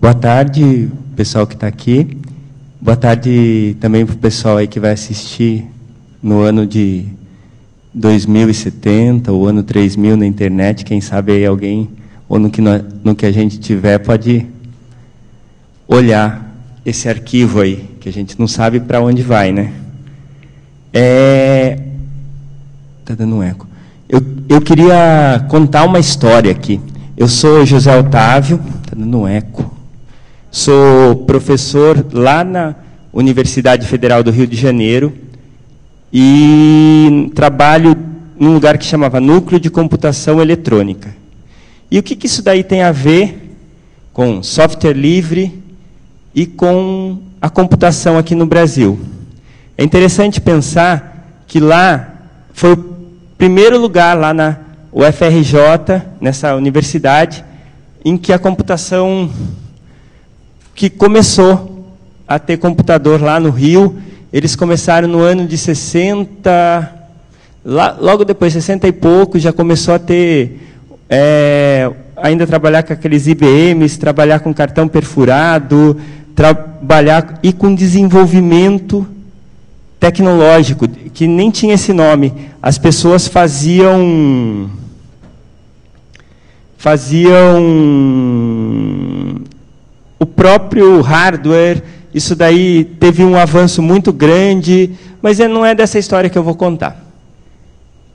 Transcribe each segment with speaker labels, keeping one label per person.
Speaker 1: Boa tarde, pessoal que está aqui. Boa tarde também para o pessoal aí que vai assistir no ano de 2070, ou ano 3000 na internet. Quem sabe aí alguém, ou no que a gente tiver, pode olhar esse arquivo aí, que a gente não sabe para onde vai, né? Está dando um eco. Eu queria contar uma história aqui. Eu sou José Otávio, está dando um eco. Sou professor lá na Universidade Federal do Rio de Janeiro e trabalho num lugar que chamava Núcleo de Computação Eletrônica. E o que isso daí tem a ver com software livre e com a computação aqui no Brasil? É interessante pensar que lá foi o primeiro lugar, lá na UFRJ, nessa universidade, em que a computação, que começou a ter computador lá no Rio. Eles começaram no ano de 60, logo depois, 60 e pouco, já começou a ter, ainda trabalhar com aqueles IBMs, trabalhar com cartão perfurado, trabalhar e com desenvolvimento tecnológico, que nem tinha esse nome. As pessoas faziam o próprio hardware. Isso daí teve um avanço muito grande, mas não é dessa história que eu vou contar.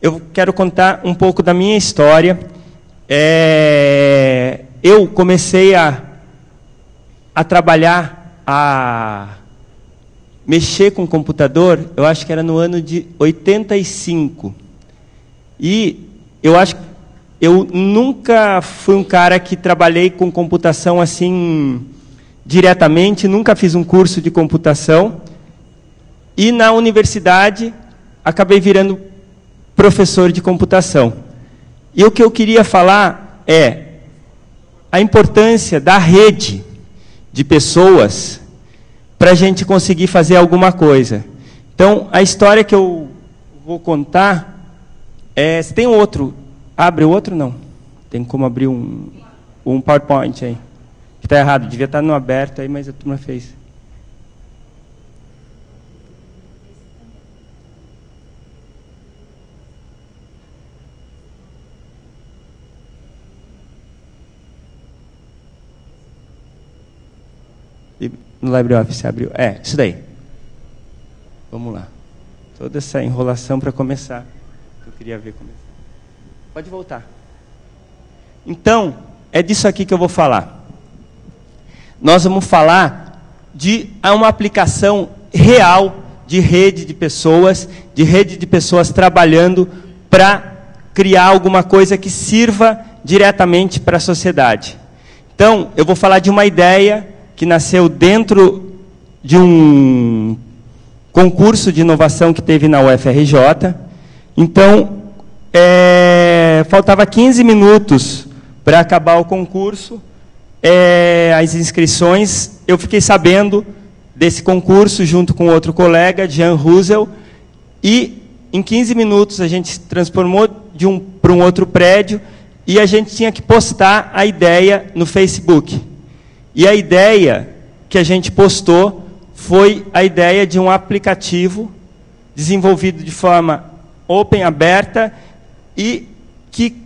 Speaker 1: Eu quero contar um pouco da minha história. Eu comecei a trabalhar, a mexer com computador, eu acho que era no ano de 85. E eu acho que eu nunca fui um cara que trabalhei com computação assim diretamente, nunca fiz um curso de computação. E na universidade acabei virando professor de computação. E o que eu queria falar é a importância da rede de pessoas para a gente conseguir fazer alguma coisa. Então, a história que eu vou contar se tem outro. Abre o outro? Não. Tem como abrir um PowerPoint aí. Que está errado, devia estar no aberto aí, mas a turma fez. No LibreOffice abriu. Isso daí. Vamos lá. Toda essa enrolação para começar. Eu queria ver começar. Pode voltar. Então, é disso aqui que eu vou falar. Nós vamos falar de uma aplicação real de rede de pessoas trabalhando para criar alguma coisa que sirva diretamente para a sociedade. Então, eu vou falar de uma ideia que nasceu dentro de um concurso de inovação que teve na UFRJ. Então, faltava 15 minutos para acabar o concurso, as inscrições. Eu fiquei sabendo desse concurso junto com outro colega, Jean Russell, e em 15 minutos a gente se transformou para um outro prédio e a gente tinha que postar a ideia no Facebook. E a ideia que a gente postou foi a ideia de um aplicativo desenvolvido de forma open, aberta, e que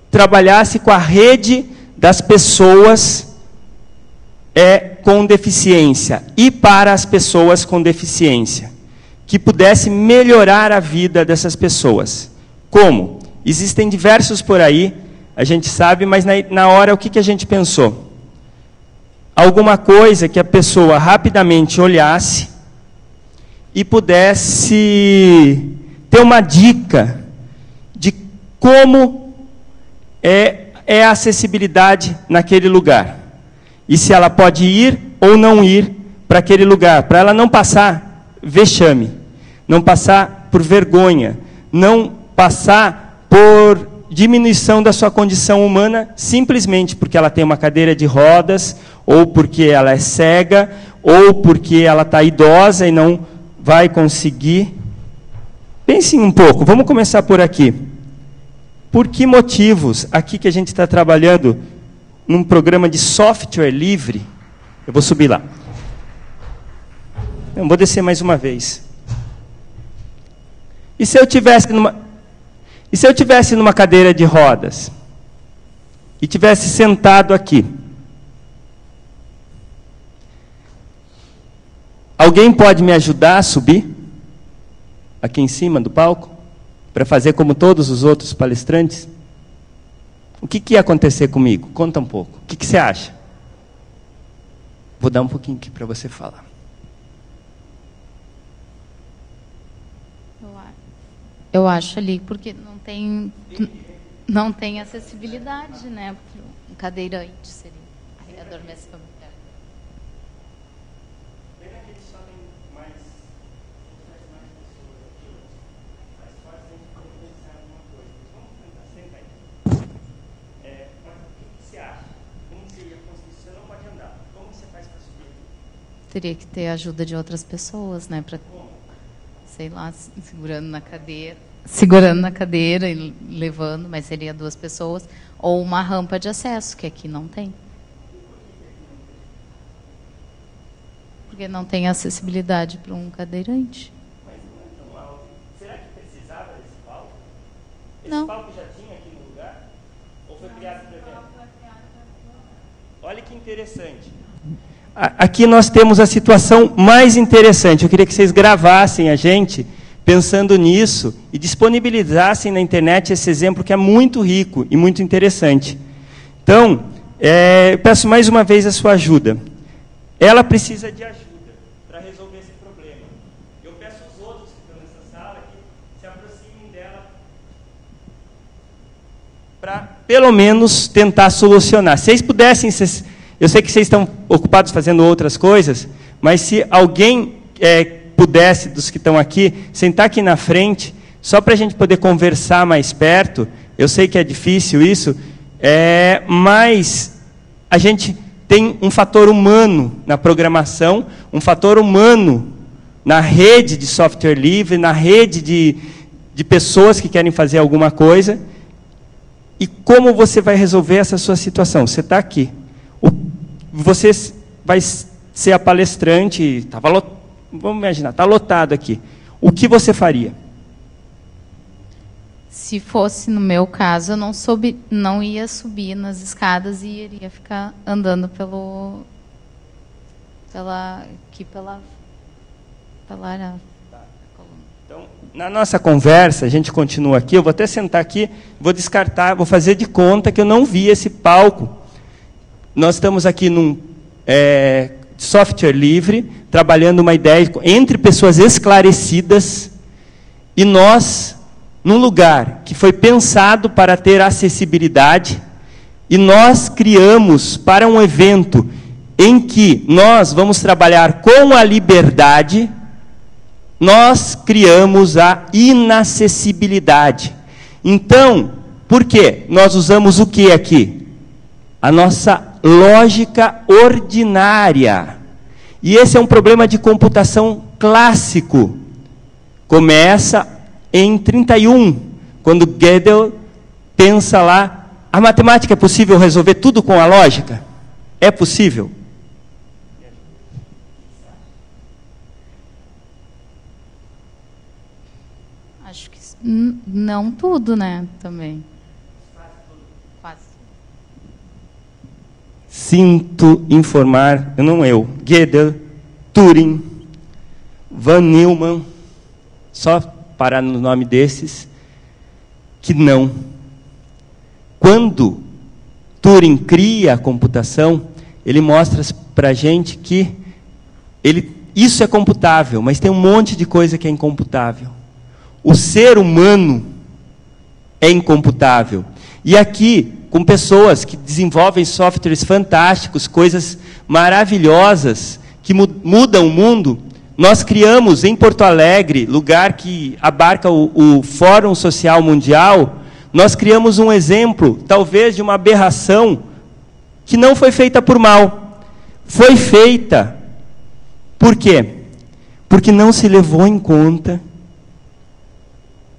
Speaker 1: trabalhasse com a rede das pessoas com deficiência e para as pessoas com deficiência, que pudesse melhorar a vida dessas pessoas. Como? Existem diversos por aí, a gente sabe, mas na hora o que a gente pensou? Alguma coisa que a pessoa rapidamente olhasse e pudesse ter uma dica de como é a acessibilidade naquele lugar. E se ela pode ir ou não ir para aquele lugar, para ela não passar vexame, não passar por vergonha, não passar por diminuição da sua condição humana, simplesmente porque ela tem uma cadeira de rodas, ou porque ela é cega, ou porque ela está idosa e não vai conseguir. Pensem um pouco, vamos começar por aqui. Por que motivos, aqui que a gente está trabalhando, num programa de software livre, eu vou subir lá. Eu vou descer mais uma vez. E se eu tivesse numa cadeira de rodas e tivesse sentado aqui? Alguém pode me ajudar a subir aqui em cima do palco para fazer como todos os outros palestrantes? O que ia acontecer comigo? Conta um pouco. O que você acha? Vou dar um pouquinho aqui para você falar.
Speaker 2: Eu acho ali, porque não tem acessibilidade, né? Um cadeirante seria. Aí adormece a mulher.
Speaker 1: Pena que eles só tem mais pessoas aqui, mas pode ser que pensar alguma coisa. Vamos tentar, senta aí. Mas o que você acha? Como você ia conseguir? Você não pode andar. Como você faz para subir?
Speaker 2: Teria que ter a ajuda de outras pessoas, né? Pra, sei lá, segurando na cadeira e levando, mas seria 2 pessoas, ou uma rampa de acesso, que aqui não tem. Porque não tem acessibilidade para um cadeirante.
Speaker 1: Mas não é tão alto. Será que precisava desse palco?
Speaker 2: Não.
Speaker 1: Esse palco já tinha aqui no lugar? Ou foi criado para evento? Olha que interessante. Aqui nós temos a situação mais interessante. Eu queria que vocês gravassem a gente pensando nisso e disponibilizassem na internet esse exemplo que é muito rico e muito interessante. Então, eu peço mais uma vez a sua ajuda. Ela precisa de ajuda para resolver esse problema. Eu peço aos outros que estão nessa sala que se aproximem dela para, pelo menos, tentar solucionar. Se vocês pudessem... Eu sei que vocês estão ocupados fazendo outras coisas, mas se alguém pudesse, dos que estão aqui, sentar aqui na frente, só para a gente poder conversar mais perto. Eu sei que é difícil isso, mas a gente tem um fator humano na programação, um fator humano na rede de software livre, na rede de pessoas que querem fazer alguma coisa. E como você vai resolver essa sua situação? Você está aqui. Você vai ser a palestrante, vamos imaginar, está lotado aqui. O que você faria?
Speaker 2: Se fosse no meu caso, eu não ia subir nas escadas e iria ficar andando pela área.
Speaker 1: Então, na nossa conversa, a gente continua aqui, eu vou até sentar aqui, vou descartar, vou fazer de conta que eu não vi esse palco. Nós estamos aqui num software livre, trabalhando uma ideia entre pessoas esclarecidas, e nós, num lugar que foi pensado para ter acessibilidade, e nós criamos para um evento em que nós vamos trabalhar com a liberdade, nós criamos a inacessibilidade. Então, por quê? Nós usamos o que aqui? A nossa lógica ordinária. E esse é um problema de computação clássico. Começa em 31, quando Gödel pensa lá, a matemática é possível resolver tudo com a lógica? É possível?
Speaker 2: Acho que não tudo, né? Também. Quase.
Speaker 1: Sinto informar, Gödel, Turing, Von Neumann, só parar no nome desses, que não. Quando Turing cria a computação, ele mostra para a gente que isso é computável, mas tem um monte de coisa que é incomputável. O ser humano é incomputável. E aqui, com pessoas que desenvolvem softwares fantásticos, coisas maravilhosas, que mudam o mundo, nós criamos em Porto Alegre, lugar que abarca o Fórum Social Mundial, nós criamos um exemplo, talvez, de uma aberração que não foi feita por mal. Foi feita. Por quê? Porque não se levou em conta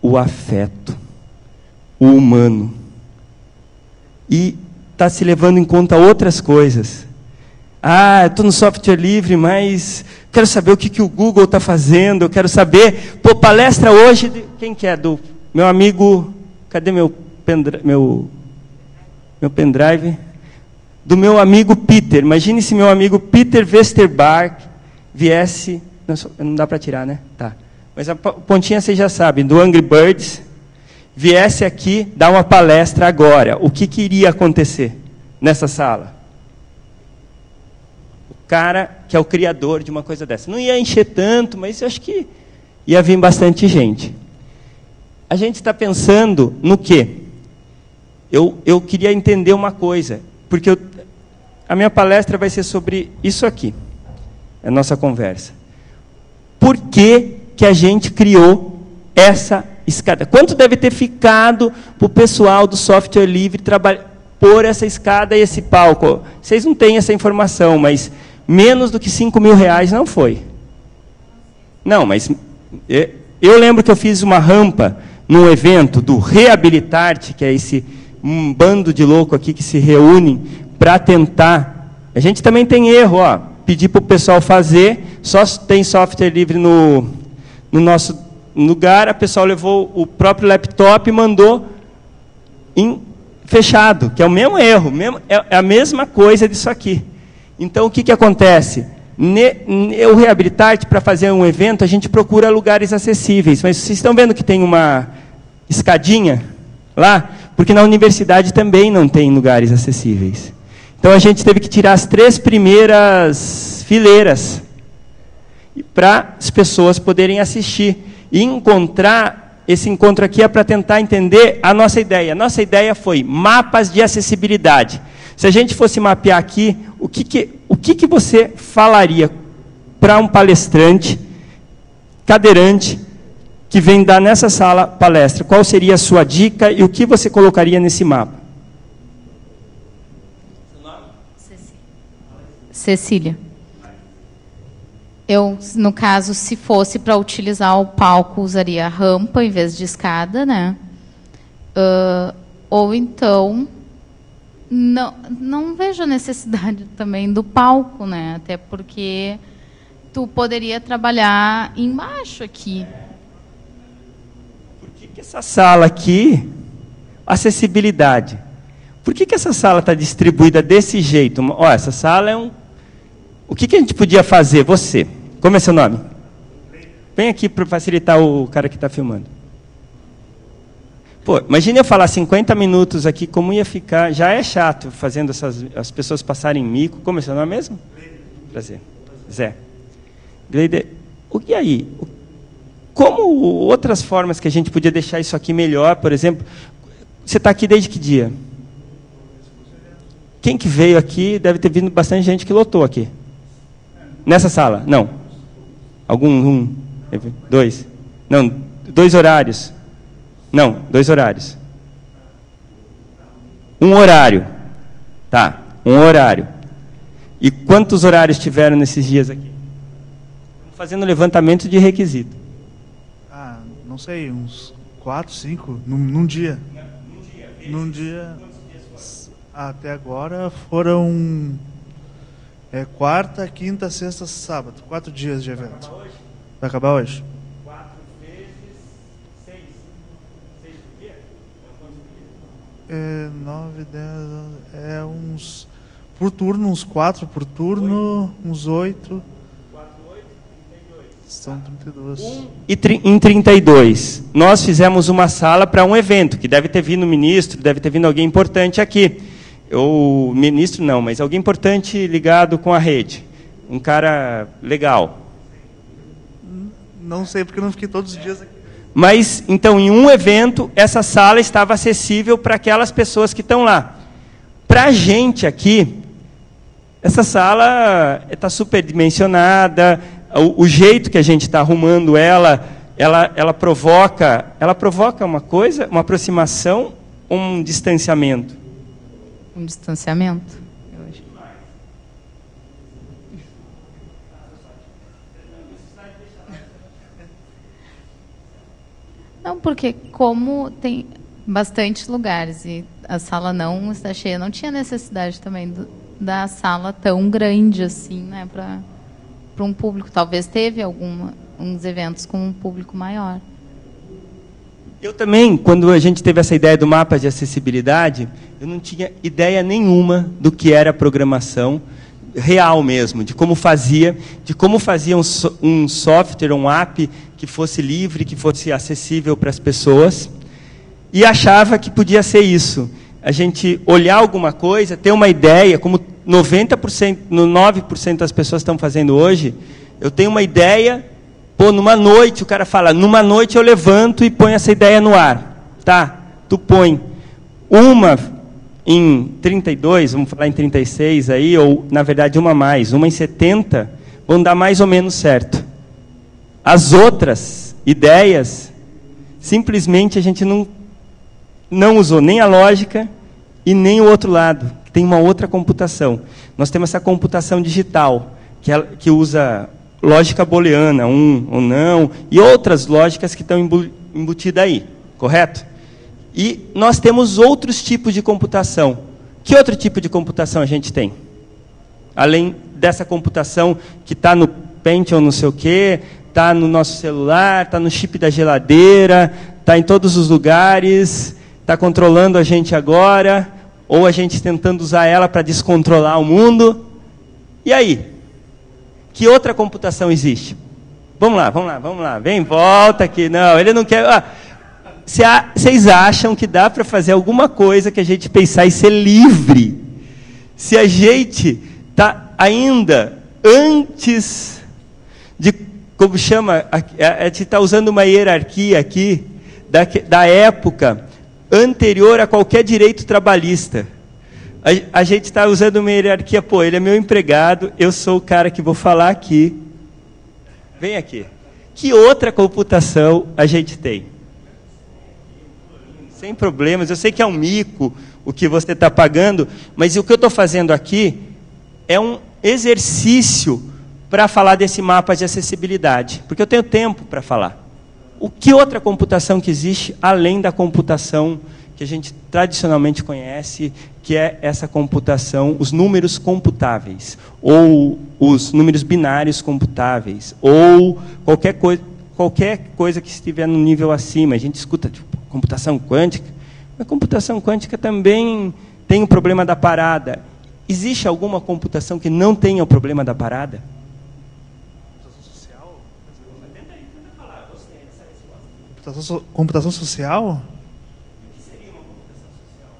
Speaker 1: o afeto, o humano. E está se levando em conta outras coisas. Ah, eu estou no software livre, mas quero saber o que o Google está fazendo, eu quero saber... Pô, palestra hoje... Quem que é? Do meu amigo... Cadê meu pendrive? Do meu amigo Peter. Imagine se meu amigo Peter Westerbark viesse... Não dá para tirar, né? Tá. Mas a pontinha vocês já sabem, do Angry Birds, viesse aqui dar uma palestra agora. O que iria acontecer nessa sala? O cara que é o criador de uma coisa dessa. Não ia encher tanto, mas eu acho que ia vir bastante gente. A gente está pensando no quê? Eu queria entender uma coisa, porque a minha palestra vai ser sobre isso aqui, a nossa conversa. Por que a gente criou essa escada? Quanto deve ter ficado para o pessoal do software livre pôr essa escada e esse palco? Vocês não têm essa informação, mas menos do que R$5.000 não foi. Não, mas eu lembro que eu fiz uma rampa num evento do Reabilitarte, que é um bando de louco aqui que se reúne para tentar... A gente também tem erro, ó. Pedir para o pessoal fazer, só tem software livre no nosso lugar, a pessoa levou o próprio laptop e mandou fechado, que é o mesmo erro, é a mesma coisa disso aqui. Então, o que acontece? O Reabilitarte, para fazer um evento, a gente procura lugares acessíveis, mas vocês estão vendo que tem uma escadinha lá? Porque na universidade também não tem lugares acessíveis. Então, a gente teve que tirar as 3 primeiras fileiras para as pessoas poderem assistir. E esse encontro aqui é para tentar entender a nossa ideia. A nossa ideia foi mapas de acessibilidade. Se a gente fosse mapear aqui, o que você falaria para um palestrante, cadeirante, que vem dar nessa sala palestra? Qual seria a sua dica e o que você colocaria nesse mapa?
Speaker 2: Cecília. Eu, no caso, se fosse para utilizar o palco, usaria a rampa em vez de escada, né? Ou então, não vejo a necessidade também do palco, né? Até porque tu poderia trabalhar embaixo aqui.
Speaker 1: Por que essa sala aqui, acessibilidade? Por que essa sala está distribuída desse jeito? Ó, essa sala é O que a gente podia fazer? Você. Como é seu nome? Vem aqui para facilitar o cara que está filmando. Pô, imagine eu falar 50 minutos aqui, como ia ficar. Já é chato fazendo as pessoas passarem mico. Como é seu nome mesmo? Prazer. Zé. Gleider, e aí? Como outras formas que a gente podia deixar isso aqui melhor, por exemplo, você está aqui desde que dia? Quem que veio aqui, deve ter vindo bastante gente que lotou aqui. Nessa sala? Não. Algum? 2? Não, 2 horários. Não, 2 horários. 1 horário. Tá, 1 horário. E quantos horários tiveram nesses dias aqui? Estamos fazendo levantamento de requisito.
Speaker 3: Ah, não sei, uns 4, 5, num dia. Num dia. Até agora foram quarta, quinta, sexta, sábado. 4 dias de evento. Vai acabar hoje?
Speaker 1: 4 vezes 6. 6 por dia?
Speaker 3: 9, 10, uns... Por turno, uns 4 por turno, 8. Uns 8.
Speaker 1: 4, 8, 32.
Speaker 3: São 32.
Speaker 1: Em 32, nós fizemos uma sala para um evento, que deve ter vindo o ministro, deve ter vindo alguém importante aqui. Ou ministro não, mas alguém importante ligado com a rede. Um cara legal.
Speaker 3: Não sei, porque eu não fiquei todos os dias aqui.
Speaker 1: Mas, então, em um evento, essa sala estava acessível para aquelas pessoas que estão lá. Para a gente aqui, essa sala está superdimensionada, o jeito que a gente está arrumando ela provoca uma coisa, uma aproximação ou um distanciamento?
Speaker 2: Um distanciamento, eu acho. Não, porque como tem bastantes lugares e a sala não está cheia, não tinha necessidade também da sala tão grande assim, né, para um público. Talvez teve uns eventos com um público maior.
Speaker 1: Eu também, quando a gente teve essa ideia do mapa de acessibilidade, eu não tinha ideia nenhuma do que era programação real mesmo, de como fazia um software, um app que fosse livre, que fosse acessível para as pessoas, e achava que podia ser isso. A gente olhar alguma coisa, ter uma ideia, como 90%, 9% das pessoas estão fazendo hoje, eu tenho uma ideia, pô, numa noite, o cara fala, numa noite eu levanto e ponho essa ideia no ar. Tá, tu põe uma em 32, vamos falar em 36 aí, ou, na verdade, uma em 70, vão dar mais ou menos certo. As outras ideias, simplesmente a gente não usou nem a lógica e nem o outro lado, que tem uma outra computação. Nós temos essa computação digital, que usa lógica booleana, ou não, e outras lógicas que estão embutidas aí, correto? E nós temos outros tipos de computação. Que outro tipo de computação a gente tem? Além dessa computação que está no Pentium, não sei o quê, está no nosso celular, está no chip da geladeira, está em todos os lugares, está controlando a gente agora, ou a gente tentando usar ela para descontrolar o mundo. E aí? Que outra computação existe? Vamos lá. Vem, volta aqui. Não, ele não quer... Vocês acham que dá para fazer alguma coisa que a gente pensar e ser livre? Se a gente está ainda antes de, como chama, a gente está usando uma hierarquia aqui, da época anterior a qualquer direito trabalhista. A gente está usando uma hierarquia, pô, ele é meu empregado, eu sou o cara que vou falar aqui. Vem aqui. Que outra computação a gente tem? Sem problemas, eu sei que é um mico o que você está pagando, mas o que eu estou fazendo aqui é um exercício para falar desse mapa de acessibilidade, porque eu tenho tempo para falar. O que outra computação que existe, além da computação que a gente tradicionalmente conhece, que é essa computação, os números computáveis, ou os números binários computáveis, ou qualquer coisa que estiver no nível acima. A gente escuta, tipo, computação quântica. A computação quântica também tem o problema da parada. Existe alguma computação que não tenha o problema da parada?
Speaker 3: Computação social? O que seria uma computação social?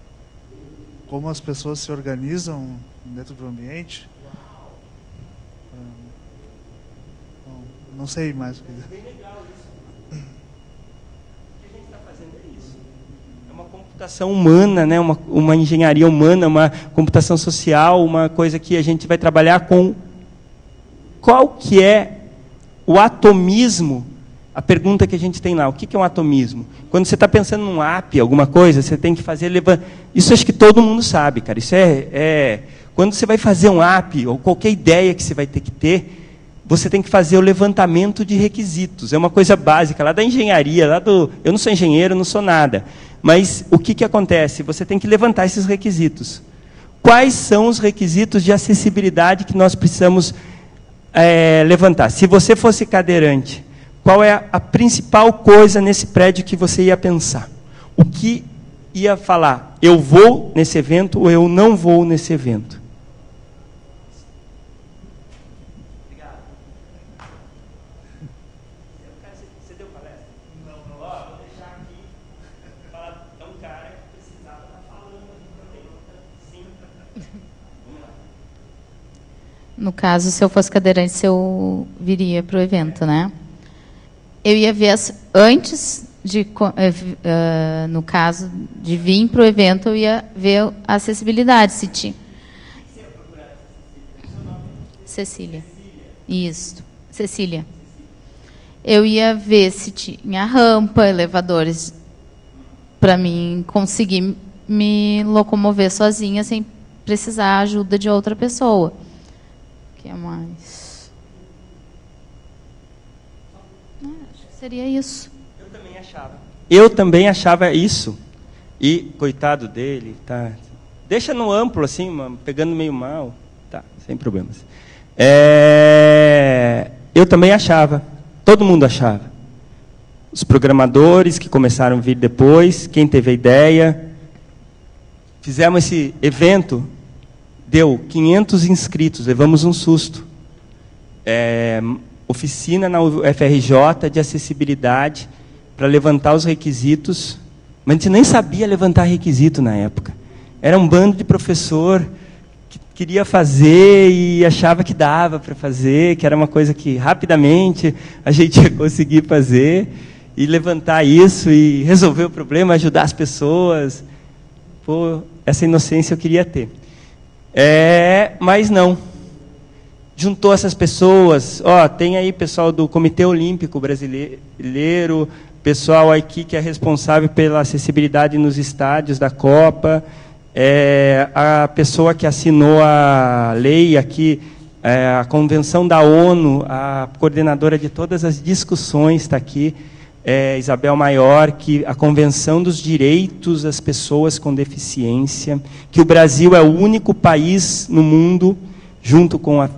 Speaker 3: Como as pessoas se organizam dentro do ambiente? Não sei mais o que dizer.
Speaker 1: Bem legal isso. O que a gente está fazendo é isso. É uma computação humana, né? Uma engenharia humana, uma computação social, uma coisa que a gente vai trabalhar com. Qual que é o atomismo? A pergunta que a gente tem lá, o que é um atomismo? Quando você está pensando num app, alguma coisa, você tem que fazer... Isso acho que todo mundo sabe, cara. Isso quando você vai fazer um app, ou qualquer ideia que você vai ter que ter, você tem que fazer o levantamento de requisitos. É uma coisa básica, lá da engenharia, eu não sou engenheiro, não sou nada. Mas o que acontece? Você tem que levantar esses requisitos. Quais são os requisitos de acessibilidade que nós precisamos levantar? Se você fosse cadeirante, qual é a principal coisa nesse prédio que você ia pensar? O que ia falar? Eu vou nesse evento ou eu não vou nesse evento? Obrigado. Você deu palestra? Não. Ó, vou deixar aqui. É um cara que precisava estar falando ali. Sim. Vamos lá.
Speaker 2: No caso, se eu fosse cadeirante, eu viria para o evento, né? Eu ia ver, antes de, no caso de vir para o evento, eu ia ver a acessibilidade, se tinha. Cecília. Isso, Cecília. Eu ia ver se tinha rampa, elevadores, para mim conseguir me locomover sozinha, sem precisar ajuda de outra pessoa. O que mais? Seria isso.
Speaker 1: Eu também achava isso. E, coitado dele, tá... Deixa no amplo, assim, pegando meio mal. Tá, sem problemas. Eu também achava. Todo mundo achava. Os programadores que começaram a vir depois, quem teve a ideia. Fizemos esse evento, deu 500 inscritos, levamos um susto. Oficina na UFRJ de acessibilidade para levantar os requisitos, mas a gente nem sabia levantar requisito na época. Era um bando de professor que queria fazer e achava que dava para fazer, que era uma coisa que rapidamente a gente ia conseguir fazer e levantar isso e resolver o problema, ajudar as pessoas. Pô, essa inocência eu queria ter. Mas não. Juntou essas pessoas, tem aí pessoal do Comitê Olímpico Brasileiro, pessoal aqui que é responsável pela acessibilidade nos estádios da Copa, a pessoa que assinou a lei aqui, a Convenção da ONU, a coordenadora de todas as discussões está aqui, Isabel Maior, que a Convenção dos Direitos das Pessoas com Deficiência, que o Brasil é o único país no mundo, junto com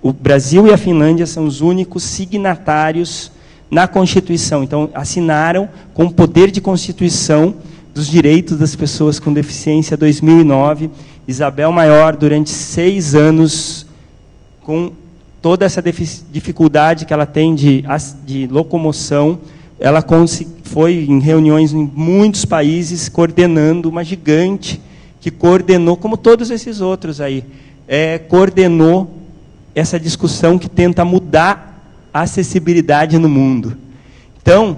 Speaker 1: o Brasil e a Finlândia são os únicos signatários na Constituição. Então, assinaram com o poder de Constituição dos Direitos das Pessoas com Deficiência, 2009. Isabel Maior, durante 6 anos, com toda essa dificuldade que ela tem de locomoção, ela foi em reuniões em muitos países, coordenando, uma gigante, que coordenou, como todos esses outros aí, coordenou essa discussão que tenta mudar a acessibilidade no mundo. Então,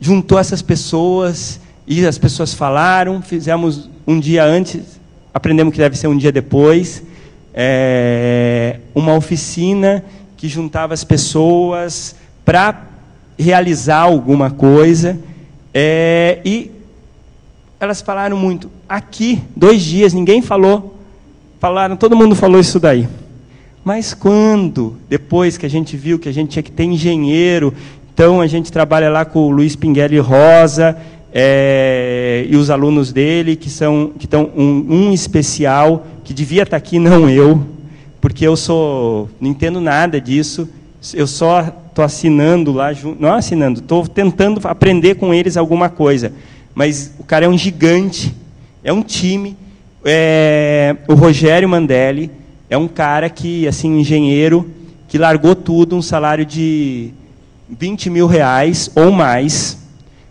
Speaker 1: juntou essas pessoas, e as pessoas falaram, fizemos um dia antes, aprendemos que deve ser um dia depois, uma oficina que juntava as pessoas para realizar alguma coisa, e elas falaram muito. Aqui, 2 dias, ninguém falou, todo mundo falou isso daí. Mas quando, depois que a gente viu que a gente tinha que ter engenheiro, então a gente trabalha lá com o Luiz Pinguelli Rosa, e os alunos dele, que estão um especial, que devia estar aqui, não eu, porque eu não entendo nada disso, eu só estou assinando lá, não assinando, estou tentando aprender com eles alguma coisa, mas o cara é um gigante, é um time, o Rogério Mandelli, é um cara que, assim, engenheiro, que largou tudo, um salário de 20 mil reais ou mais,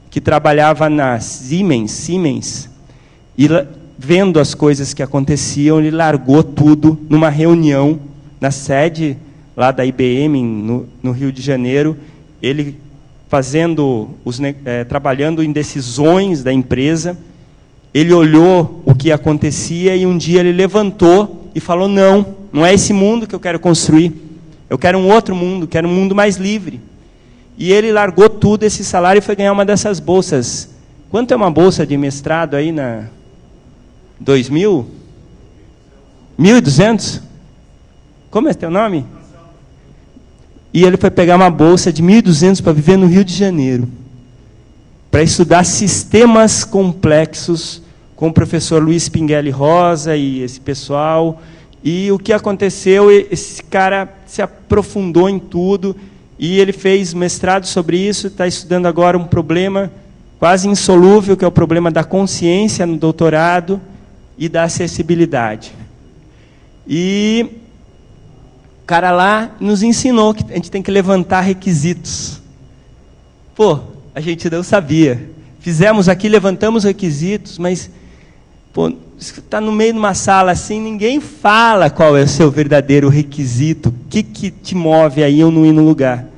Speaker 1: que trabalhava na Siemens, e vendo as coisas que aconteciam, ele largou tudo numa reunião na sede lá da IBM, no Rio de Janeiro, ele trabalhando em decisões da empresa, ele olhou o que acontecia e um dia ele levantou e falou, não é esse mundo que eu quero construir, eu quero um outro mundo, quero um mundo mais livre. E ele largou tudo, esse salário, e foi ganhar uma dessas bolsas. Quanto é uma bolsa de mestrado aí na 2.000? 1.200? Como é teu nome? E ele foi pegar uma bolsa de 1.200 para viver no Rio de Janeiro, para estudar sistemas complexos com o professor Luiz Pinguelli Rosa e esse pessoal. E o que aconteceu, esse cara se aprofundou em tudo, e ele fez mestrado sobre isso, está estudando agora um problema quase insolúvel, que é o problema da consciência no doutorado e da acessibilidade. E o cara lá nos ensinou que a gente tem que levantar requisitos. Pô, a gente não sabia. Fizemos aqui, levantamos requisitos, mas está no meio de uma sala assim, ninguém fala qual é o seu verdadeiro requisito, o que te move aí ou não ir no lugar.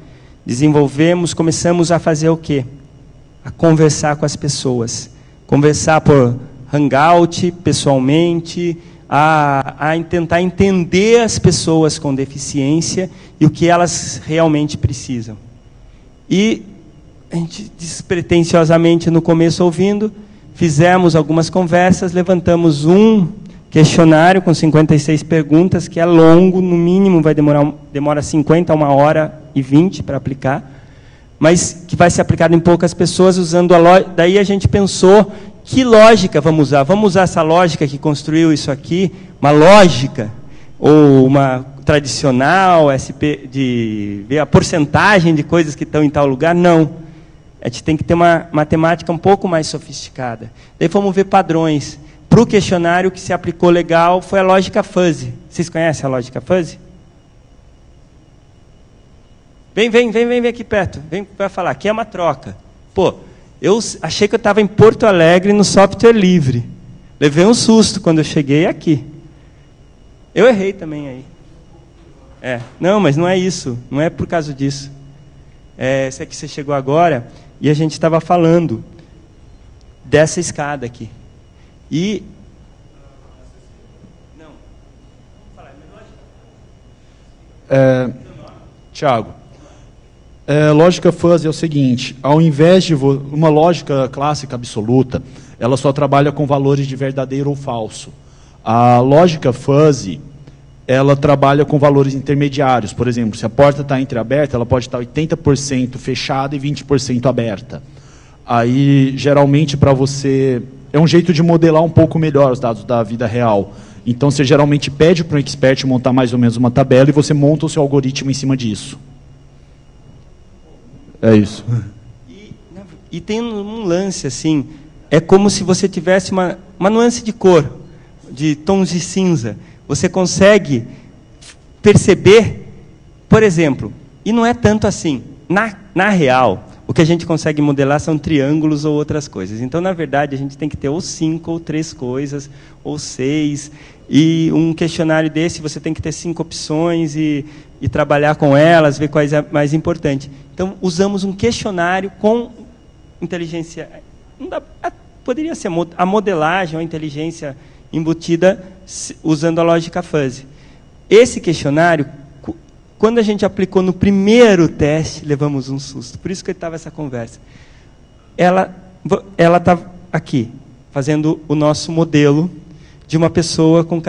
Speaker 1: Começamos a fazer o quê? A conversar com as pessoas. Conversar por hangout, pessoalmente, a tentar entender as pessoas com deficiência e o que elas realmente precisam. E a gente, despretensiosamente, no começo ouvindo, fizemos algumas conversas, levantamos um questionário com 56 perguntas, que é longo, no mínimo demora 50 a 1h20 para aplicar, mas que vai ser aplicado em poucas pessoas, usando daí a gente pensou que lógica vamos usar? Vamos usar essa lógica que construiu isso aqui, uma lógica, ou uma tradicional, SP, de ver a porcentagem de coisas que estão em tal lugar? Não. A gente tem que ter uma matemática um pouco mais sofisticada. Daí vamos ver padrões. Para o questionário que se aplicou legal foi a lógica fuzzy. Vocês conhecem a lógica fuzzy? Vem aqui perto. Vem para falar. Aqui é uma troca. Pô, eu achei que eu estava em Porto Alegre no software livre. Levei um susto quando eu cheguei aqui. Eu errei também aí. Não, mas não é isso. Não é por causa disso. Esse aqui você chegou agora e a gente estava falando dessa escada aqui. E...
Speaker 4: Tiago, lógica fuzzy é o seguinte, ao invés de uma lógica clássica absoluta, ela só trabalha com valores de verdadeiro ou falso. A lógica fuzzy, ela trabalha com valores intermediários. Por exemplo, se a porta está entreaberta, ela pode estar 80% fechada e 20% aberta. Aí, geralmente, para você... É um jeito de modelar um pouco melhor os dados da vida real. Então, você geralmente pede para um expert montar mais ou menos uma tabela e você monta o seu algoritmo em cima disso. É isso.
Speaker 1: E tem um lance, assim, é como se você tivesse uma nuance de cor, de tons de cinza. Você consegue perceber, por exemplo, e não é tanto assim, na real, o que a gente consegue modelar são triângulos ou outras coisas. Então, na verdade, a gente tem que ter ou 5 ou 3 coisas, ou 6, e um questionário desse você tem que ter 5 opções e trabalhar com elas, ver quais é mais importante. Então, usamos um questionário com inteligência... Poderia ser a modelagem ou a inteligência embutida usando a lógica fuzzy. Esse questionário, quando a gente aplicou no primeiro teste, levamos um susto. Por isso que estava essa conversa. Ela está aqui, fazendo o nosso modelo de uma pessoa com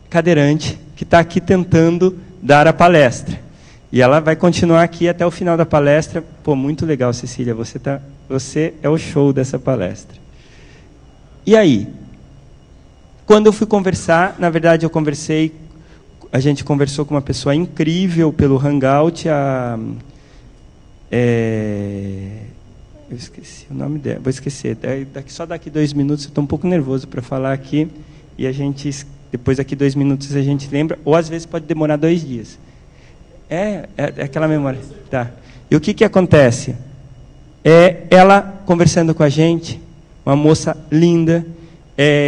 Speaker 1: cadeirante que está aqui tentando dar a palestra. E ela vai continuar aqui até o final da palestra. Pô, muito legal, Cecília. Você é o show dessa palestra. E aí? Quando eu fui conversar, na verdade a gente conversou com uma pessoa incrível pelo Hangout, eu esqueci o nome dela, vou esquecer, só daqui 2 minutos, eu estou um pouco nervoso para falar aqui, e depois daqui 2 minutos a gente lembra, ou às vezes pode demorar 2 dias. É aquela memória. Tá. E o que acontece? Ela conversando com a gente, uma moça linda,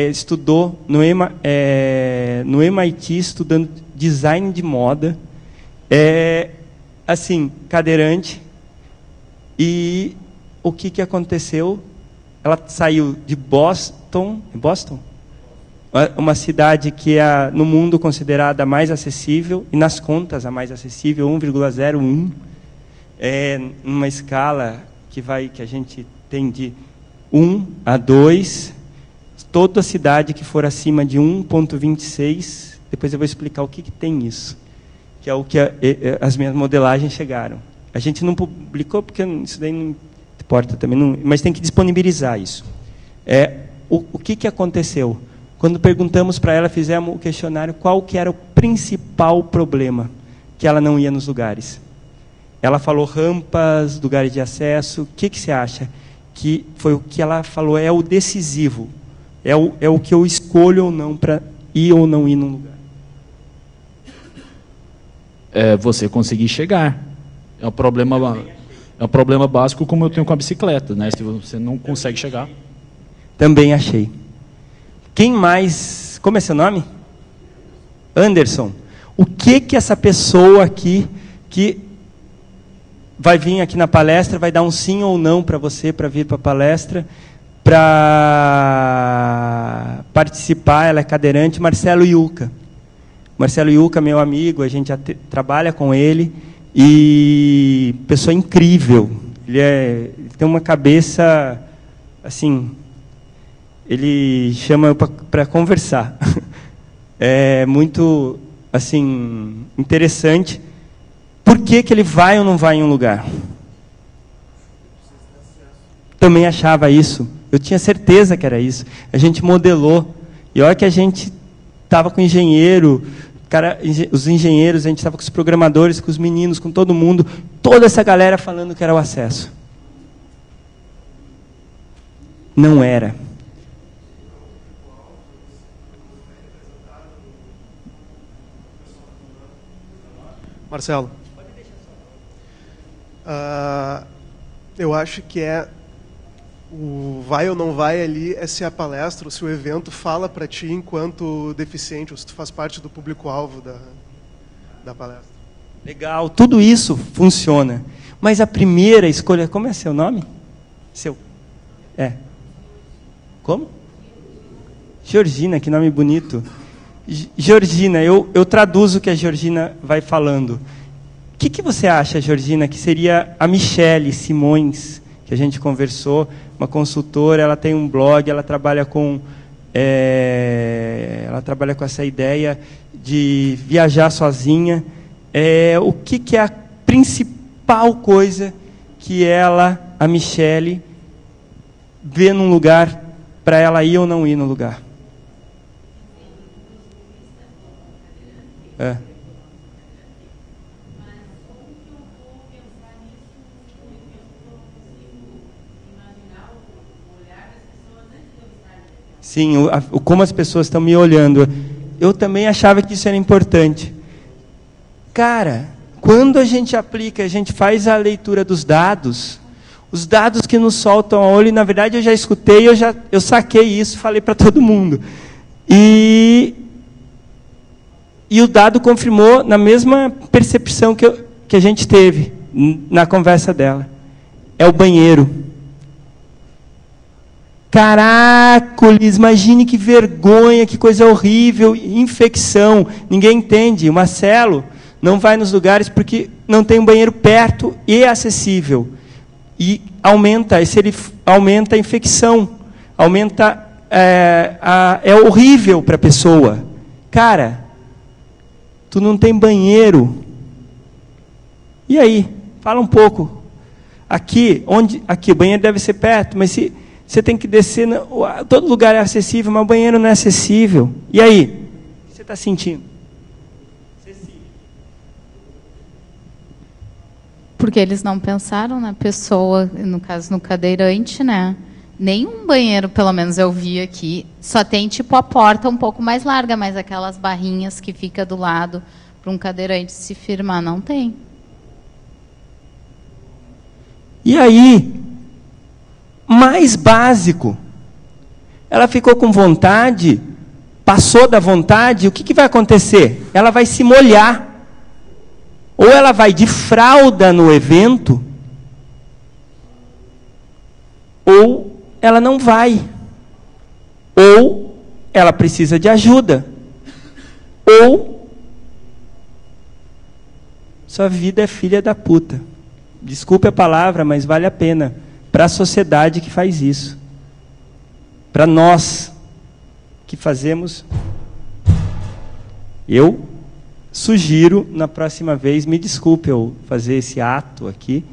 Speaker 1: estudou no MIT, estudando design de moda, assim, cadeirante, e o que aconteceu? Ela saiu de Boston, uma cidade que é no mundo considerada a mais acessível, e nas contas a mais acessível, 1,01, numa escala que a gente tem de 1 a 2, toda cidade que for acima de 1,26, depois eu vou explicar o que tem isso, que é o que as minhas modelagens chegaram. A gente não publicou, porque isso daí não importa também, mas tem que disponibilizar isso. O que aconteceu? Quando perguntamos para ela, fizemos o questionário, qual que era o principal problema que ela não ia nos lugares. Ela falou rampas, lugares de acesso. O que você acha? Que foi o que ela falou, é o decisivo. É o que eu escolho ou não para ir ou não ir num lugar.
Speaker 4: Você conseguir chegar. É um problema básico, como eu tenho com a bicicleta, né? Se você não consegue chegar.
Speaker 1: Também achei. Quem mais? Como é seu nome? Anderson. O que essa pessoa aqui, que vai vir aqui na palestra, vai dar um sim ou não para você, para vir para a palestra, para participar, ela é cadeirante, Marcelo Yuca. Marcelo Yuca, meu amigo, a gente já trabalha com ele, e pessoa incrível. Ele tem uma cabeça, assim, ele chama para conversar. É muito, assim, interessante. Por que ele vai ou não vai em um lugar? Também achava isso. Eu tinha certeza que era isso. A gente modelou. E olha que a gente estava com engenheiro, os engenheiros, a gente estava com os programadores, com os meninos, com todo mundo, toda essa galera falando que era o acesso. Não era.
Speaker 5: Marcelo. Eu acho que o vai ou não vai ali é se a palestra, ou se o evento fala para ti enquanto deficiente, ou se tu faz parte do público-alvo da palestra.
Speaker 1: Legal, tudo isso funciona. Mas a primeira escolha... Como é seu nome? Seu? Como? Georgina, que nome bonito. Georgina, eu traduzo o que a Georgina vai falando. O que você acha, Georgina, que seria a Michele Simões, que a gente conversou, uma consultora, ela tem um blog, ela trabalha com essa ideia de viajar sozinha. O que é a principal coisa que a Michele, vê num lugar para ela ir ou não ir no lugar? Sim, como as pessoas estão me olhando. Eu também achava que isso era importante. Cara, quando a gente aplica, a gente faz a leitura dos dados, os dados que nos soltam a olho, e na verdade eu já escutei, eu saquei isso, falei para todo mundo. E o dado confirmou na mesma percepção que a gente teve na conversa dela. É o banheiro. Caracoles, imagine que vergonha, que coisa horrível, infecção, ninguém entende. O Marcelo não vai nos lugares porque não tem um banheiro perto e acessível. E aumenta a infecção, é horrível para a pessoa. Cara, tu não tem banheiro. E aí? Fala um pouco. Aqui o banheiro deve ser perto, mas se você tem que descer, todo lugar é acessível, mas o banheiro não é acessível. E aí? O que você está sentindo?
Speaker 2: Porque eles não pensaram na pessoa, no caso, no cadeirante, né? Nenhum banheiro, pelo menos eu vi aqui, só tem tipo a porta um pouco mais larga, mas aquelas barrinhas que fica do lado para um cadeirante se firmar, não tem.
Speaker 1: E aí, mais básico, ela ficou com vontade, passou da vontade, o que vai acontecer? Ela vai se molhar. Ou ela vai de fralda no evento, ou ela não vai. Ou ela precisa de ajuda. Ou sua vida é filha da puta. Desculpe a palavra, mas vale a pena. Para a sociedade que faz isso. Para nós que fazemos. Eu sugiro, na próxima vez, me desculpe eu fazer esse ato aqui,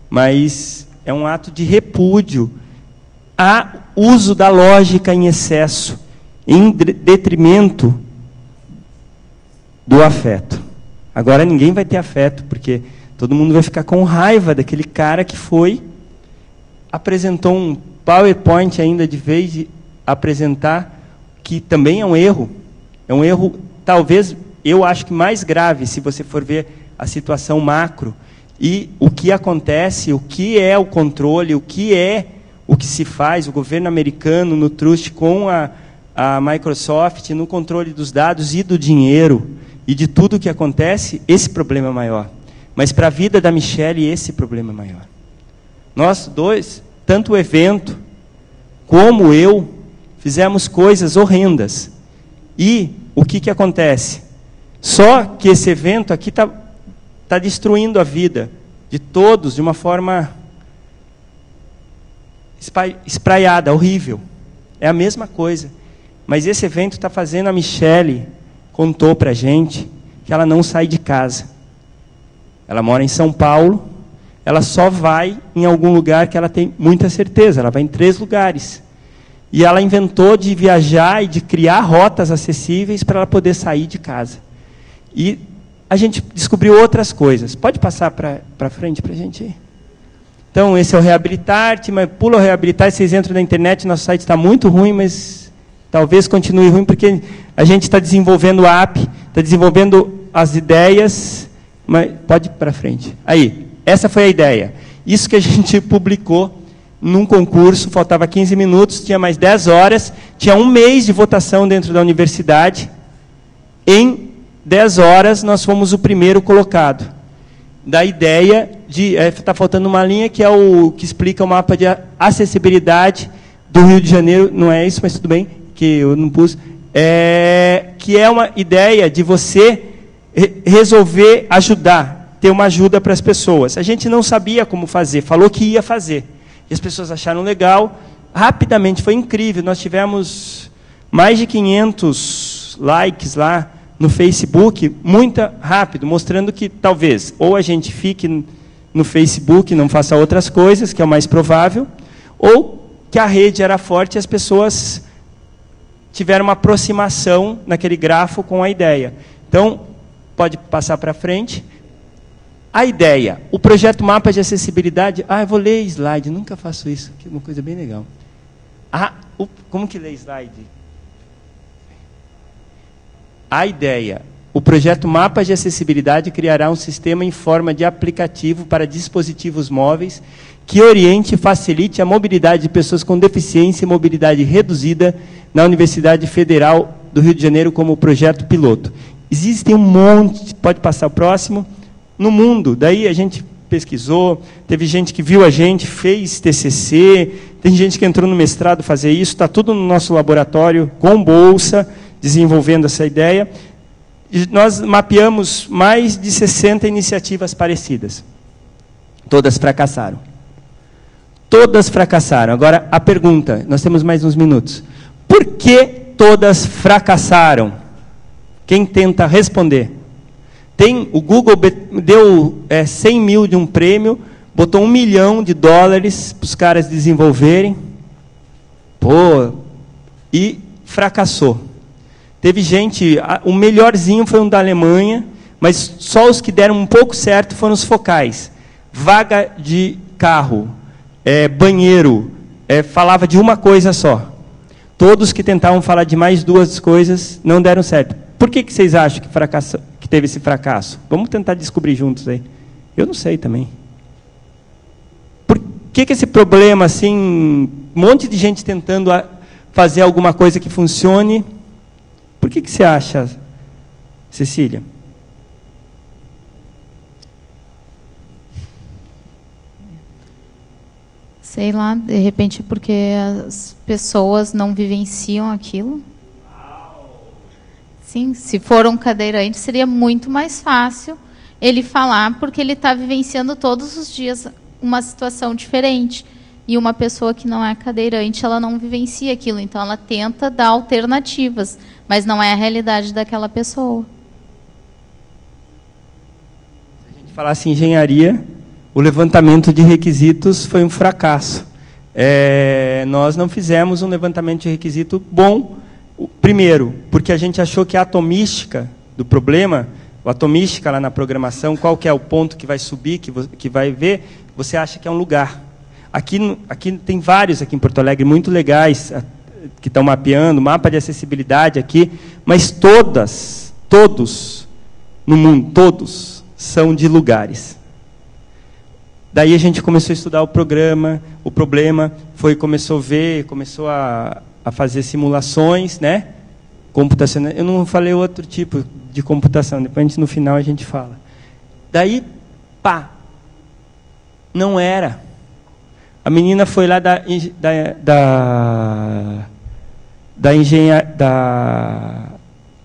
Speaker 1: mas é um ato de repúdio a uso da lógica em excesso, em detrimento do afeto. Agora ninguém vai ter afeto, porque todo mundo vai ficar com raiva daquele cara que apresentou um PowerPoint ainda de vez de apresentar, que também é um erro. É um erro, talvez, eu acho que mais grave, se você for ver a situação macro, e o que acontece, o que é o controle, o que se faz, o governo americano no trust com a Microsoft, no controle dos dados e do dinheiro, e de tudo o que acontece, esse problema é maior. Mas para a vida da Michele, esse problema é maior. Nós dois, tanto o evento como eu, fizemos coisas horrendas. E o que acontece? Só que esse evento aqui está destruindo a vida de todos de uma forma espraiada, horrível. É a mesma coisa. Mas esse evento está fazendo a Michele, contou para a gente, que ela não sai de casa. Ela mora em São Paulo, ela só vai em algum lugar que ela tem muita certeza. Ela vai em 3 lugares. E ela inventou de viajar e de criar rotas acessíveis para ela poder sair de casa. E a gente descobriu outras coisas. Pode passar para frente para a gente aí? Então, esse é o Reabilitar-te, mas pula o Reabilitar, vocês entram na internet, nosso site está muito ruim, mas talvez continue ruim, porque a gente está desenvolvendo o app, está desenvolvendo as ideias, mas pode ir para frente. Aí, essa foi a ideia. Isso que a gente publicou num concurso, faltava 15 minutos, tinha mais 10 horas, tinha 1 mês de votação dentro da universidade. Em 10 horas, nós fomos o primeiro colocado. Da ideia de... Está faltando uma linha que é o que explica o mapa de acessibilidade do Rio de Janeiro. Não é isso, mas tudo bem, que eu não pus. Que é uma ideia de você resolver ajudar, ter uma ajuda para as pessoas. A gente não sabia como fazer, falou que ia fazer. E as pessoas acharam legal. Rapidamente, foi incrível. Nós tivemos mais de 500 likes lá no Facebook, muito rápido, mostrando que talvez ou a gente fique no Facebook e não faça outras coisas, que é o mais provável, ou que a rede era forte e as pessoas tiveram uma aproximação naquele grafo com a ideia. Então, pode passar para frente. A ideia, o projeto Mapa de Acessibilidade... eu vou ler slide, nunca faço isso, que é uma coisa bem legal. Como que lê slide? A ideia, o projeto Mapa de Acessibilidade criará um sistema em forma de aplicativo para dispositivos móveis que oriente e facilite a mobilidade de pessoas com deficiência e mobilidade reduzida na Universidade Federal do Rio de Janeiro como projeto piloto. Existem um monte, pode passar o próximo, no mundo. Daí a gente pesquisou, teve gente que viu a gente, fez TCC, tem gente que entrou no mestrado fazer isso, está tudo no nosso laboratório, com bolsa, desenvolvendo essa ideia. E nós mapeamos mais de 60 iniciativas parecidas. Todas fracassaram. Todas fracassaram. Agora, a pergunta, nós temos mais uns minutos. Por que todas fracassaram? Quem tenta responder? O Google deu 100 mil de um prêmio, botou $1 milhão para os caras desenvolverem, e fracassou. Teve gente, o melhorzinho foi um da Alemanha, mas só os que deram um pouco certo foram os focais. Vaga de carro, banheiro, falava de uma coisa só. Todos que tentavam falar de mais 2 coisas não deram certo. Por que vocês acham que teve esse fracasso? Vamos tentar descobrir juntos aí. Eu não sei também. Por que esse problema, assim, um monte de gente tentando fazer alguma coisa que funcione? Por que você acha, Cecília?
Speaker 2: Sei lá, de repente porque as pessoas não vivenciam aquilo. Sim, se for um cadeirante, seria muito mais fácil ele falar, porque ele está vivenciando todos os dias uma situação diferente. E uma pessoa que não é cadeirante, ela não vivencia aquilo, então ela tenta dar alternativas, mas não é a realidade daquela pessoa.
Speaker 1: Se a gente falasse em engenharia, o levantamento de requisitos foi um fracasso. Nós não fizemos um levantamento de requisito bom. Primeiro, porque a gente achou que a atomística do problema, a atomística lá na programação, qual que é o ponto que vai subir, que vai ver, você acha que é um lugar. Aqui tem vários aqui em Porto Alegre, muito legais, que estão mapeando, mapa de acessibilidade aqui, mas todos no mundo, todos são de lugares. Daí a gente começou a estudar o problema, começou a ver, começou a fazer simulações, né? Computacionais. Eu não falei outro tipo de computação, depois no final a gente fala. Daí, não era. A menina foi lá da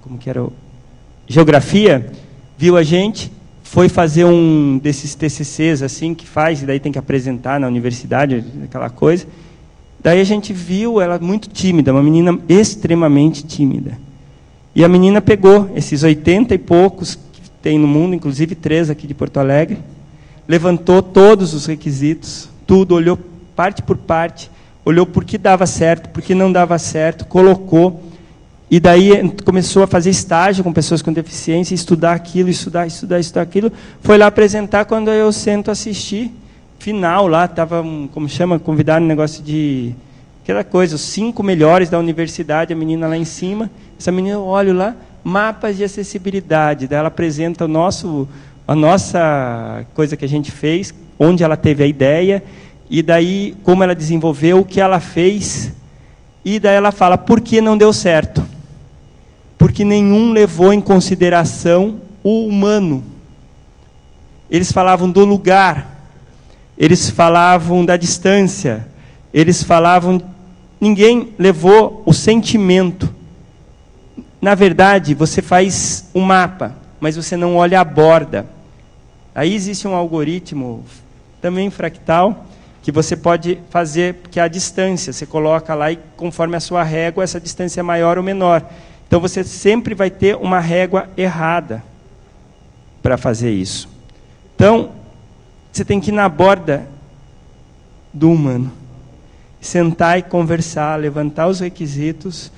Speaker 1: como que era? Geografia, viu a gente, foi fazer um desses TCCs assim que faz, e daí tem que apresentar na universidade, aquela coisa. Daí a gente viu ela muito tímida, uma menina extremamente tímida. E a menina pegou esses 80 e poucos que tem no mundo, inclusive 3 aqui de Porto Alegre, levantou todos os requisitos, tudo, olhou parte por parte, olhou por que dava certo, por que não dava certo, colocou, e daí começou a fazer estágio com pessoas com deficiência, estudar aquilo, estudar aquilo, foi lá apresentar. Quando eu sento assistir, final lá, estava, como chama, convidaram um negócio de, aquela coisa, os 5 melhores da universidade, a menina lá em cima, essa menina, eu olho lá, mapas de acessibilidade, daí ela apresenta a nossa coisa que a gente fez, onde ela teve a ideia, e daí como ela desenvolveu, o que ela fez, e daí ela fala, por que não deu certo? Porque nenhum levou em consideração o humano. Eles falavam do lugar, eles falavam da distância, eles falavam, ninguém levou o sentimento. Na verdade, você faz um mapa, mas você não olha a borda. Aí existe um algoritmo, também fractal, que você pode fazer, que é a distância. Você coloca lá e, conforme a sua régua, essa distância é maior ou menor. Então, você sempre vai ter uma régua errada para fazer isso. Então, você tem que ir na borda do humano. Sentar e conversar, levantar os requisitos,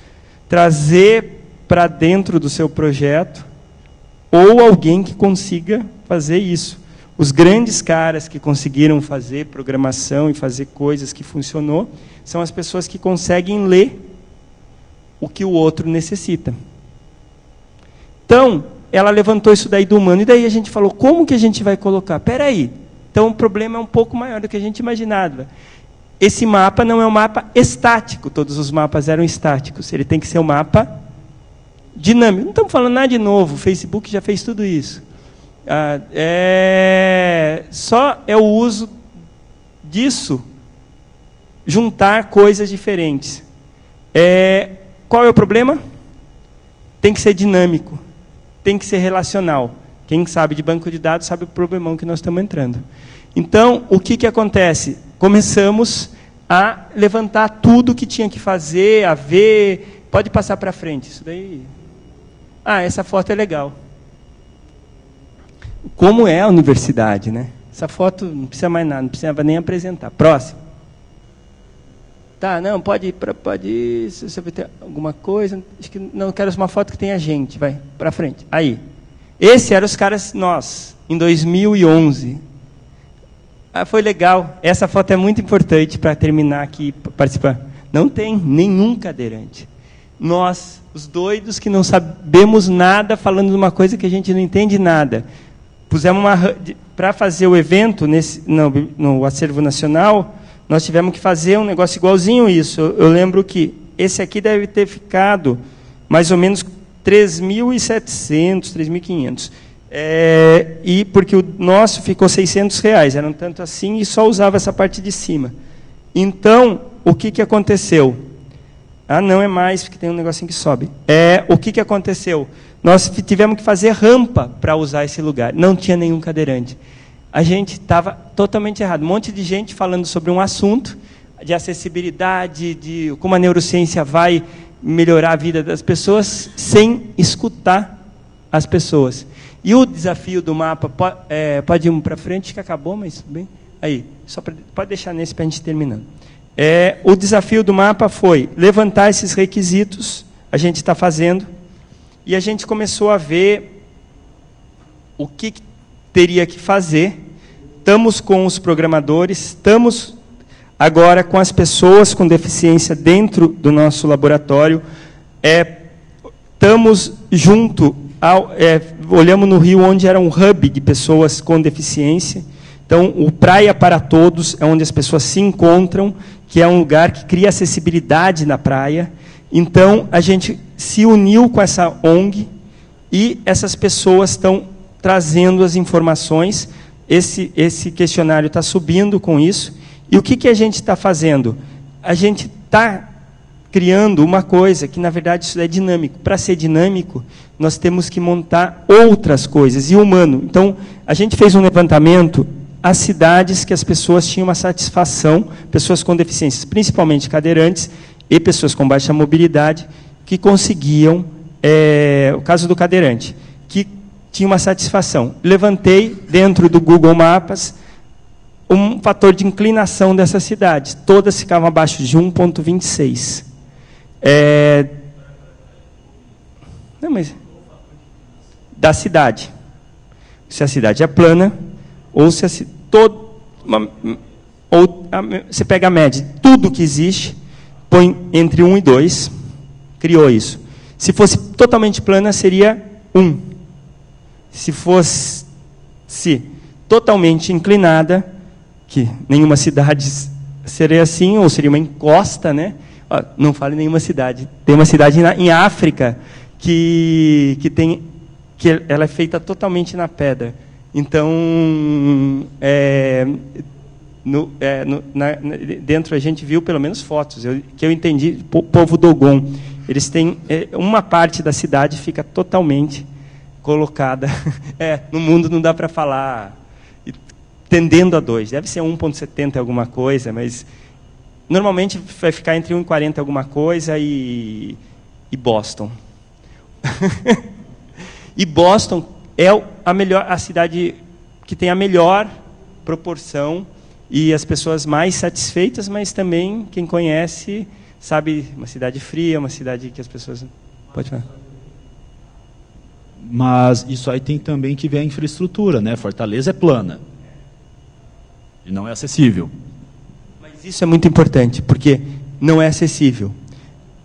Speaker 1: trazer para dentro do seu projeto, ou alguém que consiga fazer isso. Os grandes caras que conseguiram fazer programação e fazer coisas que funcionou, são as pessoas que conseguem ler o que o outro necessita. Então, ela levantou isso daí do humano, e daí a gente falou, como que a gente vai colocar? Espera aí, então o problema é um pouco maior do que a gente imaginava. Esse mapa não é um mapa estático, todos os mapas eram estáticos, ele tem que ser um mapa dinâmico. Não estamos falando nada de novo, o Facebook já fez tudo isso. Só é o uso disso, juntar coisas diferentes. Qual é o problema? Tem que ser dinâmico, tem que ser relacional. Quem sabe de banco de dados sabe o problemão que nós estamos entrando. Então, o que acontece? Começamos a levantar tudo que tinha que fazer, a ver. Pode passar para frente, isso daí. Essa foto é legal. Como é a universidade, né? Essa foto não precisa mais nada, não precisava nem apresentar. Próximo. Tá, não, pode ir, se você vai ter alguma coisa, acho que não quero uma foto que tenha gente, vai, para frente. Aí. Esses eram os caras, nós, em 2011. Foi legal. Essa foto é muito importante para terminar aqui, participar. Não tem nenhum cadeirante. Nós, os doidos que não sabemos nada, falando de uma coisa que a gente não entende nada. Pusemos para fazer o evento no Acervo Nacional, nós tivemos que fazer um negócio igualzinho isso. Eu lembro que esse aqui deve ter ficado mais ou menos 3.700, 3.500. E porque o nosso ficou R$600, era um tanto assim, e só usava essa parte de cima. Então, o que aconteceu? Não é mais, porque tem um negocinho que sobe. O que aconteceu? Nós tivemos que fazer rampa para usar esse lugar. Não tinha nenhum cadeirante. A gente estava totalmente errado. Um monte de gente falando sobre um assunto de acessibilidade, de como a neurociência vai melhorar a vida das pessoas, sem escutar as pessoas. E o desafio do mapa, pode ir para frente, que acabou, mas bem. Aí, pode deixar nesse para a gente terminando. O desafio do mapa foi levantar esses requisitos, a gente está fazendo, e a gente começou a ver o que teria que fazer. Estamos com os programadores, estamos agora com as pessoas com deficiência dentro do nosso laboratório. Estamos junto, olhamos no Rio, onde era um hub de pessoas com deficiência. Então, o Praia para Todos é onde as pessoas se encontram, que é um lugar que cria acessibilidade na praia. Então, a gente se uniu com essa ONG e essas pessoas estão trazendo as informações. Esse questionário está subindo com isso. E o que a gente está fazendo? A gente está criando uma coisa que, na verdade, isso é dinâmico. Para ser dinâmico, nós temos que montar outras coisas, e humano. Então, a gente fez um levantamento, as cidades que as pessoas tinham uma satisfação, pessoas com deficiências, principalmente cadeirantes, e pessoas com baixa mobilidade, que conseguiam, o caso do cadeirante, que tinha uma satisfação. Levantei dentro do Google Maps um fator de inclinação dessa cidade. Todas ficavam abaixo de 1,26. Não, mas da cidade. Se a cidade é plana, ou se você pega a média, tudo que existe, põe entre 1 e 2, criou isso. Se fosse totalmente plana, seria 1. Se fosse totalmente inclinada, que nenhuma cidade seria assim, ou seria uma encosta, né? Não fale nenhuma cidade. Tem uma cidade em África que ela é feita totalmente na pedra. Então, dentro a gente viu pelo menos fotos, que eu entendi, o povo Dogon, eles têm uma parte da cidade fica totalmente colocada. No mundo não dá para falar tendendo a 2, deve ser 1,70 alguma coisa, mas normalmente vai ficar entre 1,40 alguma coisa e Boston. E Boston é a cidade que tem a melhor proporção e as pessoas mais satisfeitas, mas também, quem conhece, sabe, uma cidade fria, uma cidade que as pessoas... Pode falar.
Speaker 4: Mas isso aí tem também que ver a infraestrutura, né? Fortaleza é plana. E não é acessível.
Speaker 1: Mas isso é muito importante, porque não é acessível.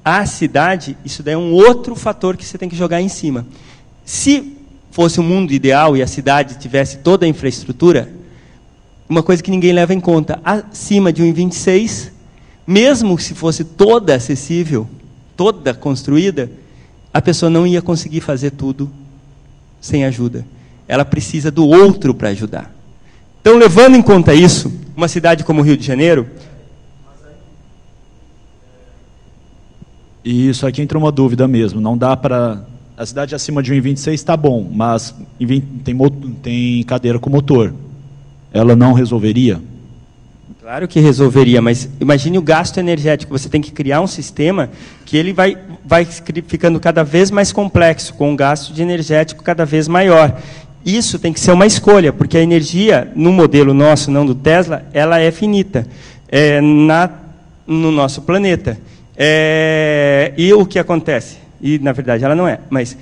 Speaker 1: A cidade, isso daí é um outro fator que você tem que jogar em cima. Se fosse o mundo ideal e a cidade tivesse toda a infraestrutura, uma coisa que ninguém leva em conta, acima de 1,26, mesmo se fosse toda acessível, toda construída, a pessoa não ia conseguir fazer tudo sem ajuda. Ela precisa do outro para ajudar. Então, levando em conta isso, uma cidade como o Rio de Janeiro...
Speaker 4: E isso aqui entra uma dúvida mesmo, não dá para... A cidade acima de 1,26 está bom, mas tem cadeira com motor. Ela não resolveria?
Speaker 1: Claro que resolveria, mas imagine o gasto energético. Você tem que criar um sistema que ele vai ficando cada vez mais complexo, com um gasto de energético cada vez maior. Isso tem que ser uma escolha, porque a energia, no modelo nosso, não do Tesla, ela é finita no nosso planeta. E o que acontece? E, na verdade, ela não é, mas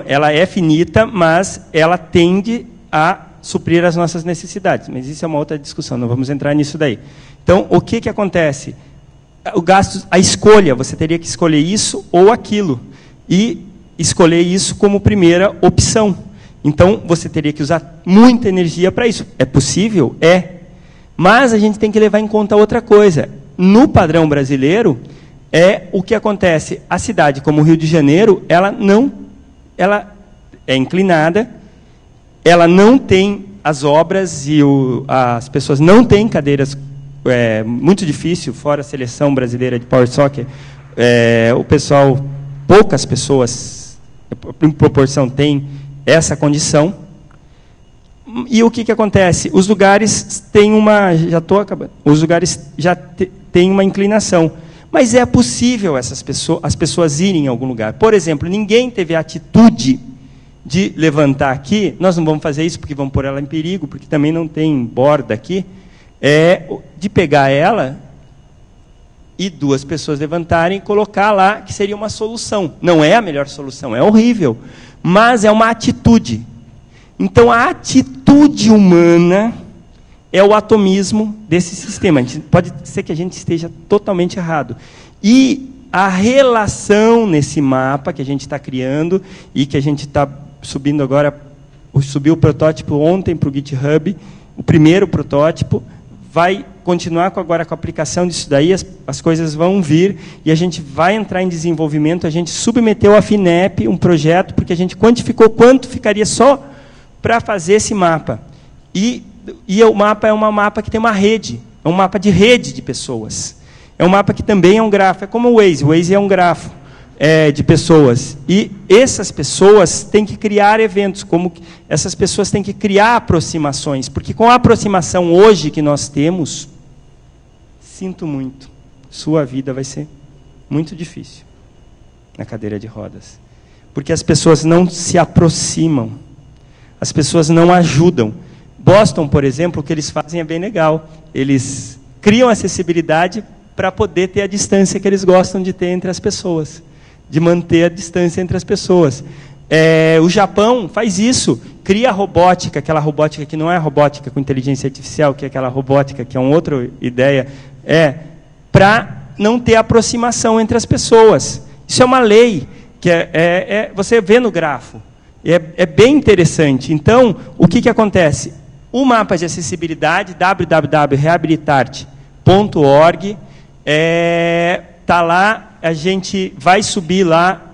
Speaker 1: ela é finita, mas ela tende a suprir as nossas necessidades. Mas isso é uma outra discussão, não vamos entrar nisso daí. Então, o que acontece? O gasto, a escolha, você teria que escolher isso ou aquilo. E escolher isso como primeira opção. Então, você teria que usar muita energia para isso. É possível? É. Mas a gente tem que levar em conta outra coisa. No padrão brasileiro, o que acontece. A cidade, como o Rio de Janeiro, ela é inclinada, ela não tem as obras e as pessoas não têm cadeiras, muito difícil, fora a seleção brasileira de Power Soccer, o pessoal, poucas pessoas, em proporção, têm essa condição. E o que acontece? Os lugares têm já estou acabando, os lugares já têm uma inclinação. Mas é possível as pessoas irem em algum lugar. Por exemplo, ninguém teve a atitude de levantar aqui, nós não vamos fazer isso porque vamos pôr ela em perigo, porque também não tem borda aqui, de pegar ela e 2 pessoas levantarem e colocar lá, que seria uma solução. Não é a melhor solução, é horrível, mas é uma atitude. Então, a atitude humana é o atomismo desse sistema. Pode ser que a gente esteja totalmente errado. E a relação nesse mapa que a gente está criando e que a gente está subindo agora, subiu o protótipo ontem para o GitHub, o primeiro protótipo, vai continuar agora com a aplicação disso daí, as coisas vão vir e a gente vai entrar em desenvolvimento. A gente submeteu à FINEP um projeto, porque a gente quantificou quanto ficaria só para fazer esse mapa. E o mapa é um mapa que tem uma rede, é um mapa de rede de pessoas. É um mapa que também é um grafo, é como o Waze é um grafo de pessoas. E essas pessoas têm que criar eventos, essas pessoas têm que criar aproximações, porque com a aproximação hoje que nós temos, sinto muito, sua vida vai ser muito difícil na cadeira de rodas. Porque as pessoas não se aproximam, as pessoas não ajudam. Boston, por exemplo, o que eles fazem é bem legal. Eles criam acessibilidade para poder ter a distância que eles gostam de ter entre as pessoas, de manter a distância entre as pessoas. O Japão faz isso, cria a robótica, aquela robótica que não é robótica com inteligência artificial, que é aquela robótica que é uma outra ideia, para não ter aproximação entre as pessoas. Isso é uma lei, que você vê no grafo. É bem interessante. Então, o que acontece? O mapa de acessibilidade, www.reabilitarte.org, está lá, a gente vai subir lá